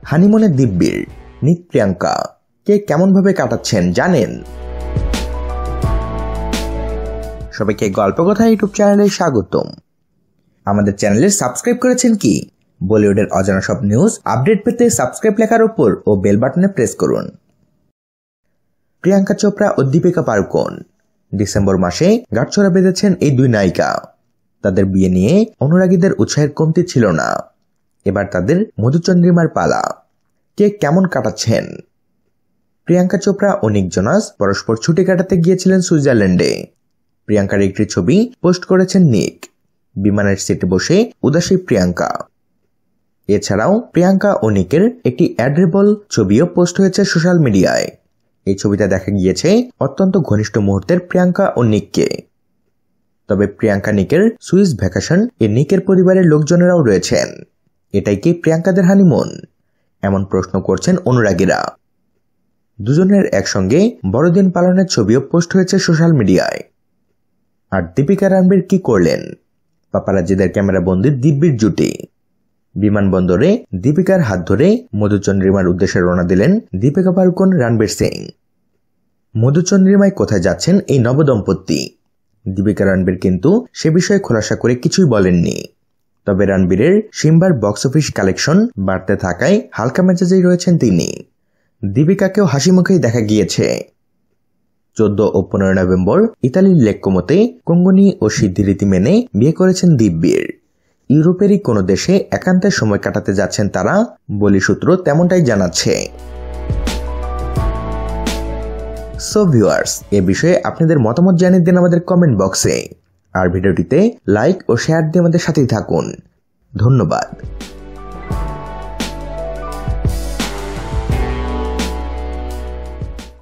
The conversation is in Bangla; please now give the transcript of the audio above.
হানিমুনে দিব্যির নিক প্রিয়াঙ্কা কে কেমন ভাবে কাটাচ্ছেন জানেন? সবাইকে গল্প কথা ইউটিউব চ্যানেলে স্বাগতম। আমাদের চ্যানেলে সাবস্ক্রাইব করেছেন কি? বলিউডের অজানা সব নিউজ আপডেট পেতে সাবস্ক্রাইব লেখার উপর ও বেল বাটনে প্রেস করুন। প্রিয়াঙ্কা চোপড়া ও দীপিকা পাড়ুকোন ডিসেম্বর মাসে গাঁটছড়া বেঁধেছেন এই দুই নায়িকা। তাদের বিয়ে নিয়ে অনুরাগীদের উৎসাহের কমতি ছিল না। এবার তাদের মধুচন্দ্রিমার পালা। কে কেমন কাটাচ্ছেন? প্রিয়াঙ্কা চোপড়া ও নিক জোনাস পরস্পর ছুটি কাটাতে গিয়েছিলেন সুইজারল্যান্ডে। প্রিয়াঙ্কার একটি ছবি পোস্ট করেছেন নিক। বিমানের সিটে বসে উদাসী প্রিয়াঙ্কা। এছাড়াও প্রিয়াঙ্কা ও নিকের একটি অ্যাডরেবল ছবিও পোস্ট হয়েছে সোশ্যাল মিডিয়ায়। এই ছবিতে দেখা গিয়েছে অত্যন্ত ঘনিষ্ঠ মুহূর্তের প্রিয়াঙ্কা ও নিককে। তবে প্রিয়াঙ্কা নিকের সুইস ভ্যাকেশন এ নিকের পরিবারের লোকজনেরাও রয়েছেন। এটাই কি প্রিয়াঙ্কাদের হানিমুন? এমন প্রশ্ন করছেন অনুরাগীরা। দুজনের একসঙ্গে বড়দিন পালনের ছবিও পোস্ট হয়েছে সোশ্যাল মিডিয়ায়। আর দীপিকা রণবীর কি করলেন? পাপারাজ্জিদের ক্যামেরা বন্দি দিব্যির জুটি। বিমানবন্দরে দীপিকার হাত ধরে মধুচন্দ্রিমার উদ্দেশ্যে রওনা দিলেন দীপিকা পাড়ুকোন রণবীর সিং। মধুচন্দ্রিমায় কোথায় যাচ্ছেন এই নবদম্পতি? দীপিকা রণবীর কিন্তু সে বিষয়ে খোলাসা করে কিছুই বলেননি। তবে রণবীরের সিম্বার বক্স অফিস কালেকশন বাড়তে থাকায় হালকা মেজাজেই রয়েছেন তিনি। দীপিকাকেও হাসি মুখেই দেখা গিয়েছে। 14 ও 15 নভেম্বর ইতালির লেক্কোমোতে কঙ্গনি ও সিদ্ধি রীতি মেনে বিয়ে করেছেন দিব্যির। ইউরোপেরই কোনো দেশে একান্তে সময় কাটাতে যাচ্ছেন তারা, বলি সূত্র তেমনটাই জানাচ্ছে। সো ভিউয়ার্স, এ বিষয়ে আপনাদের মতামত জানিয়ে দিন আমাদের কমেন্ট বক্সে। আর ভিডিওটিতে লাইক ও শেয়ার দিয়ে আমাদের সাথেই থাকুন। ধন্যবাদ।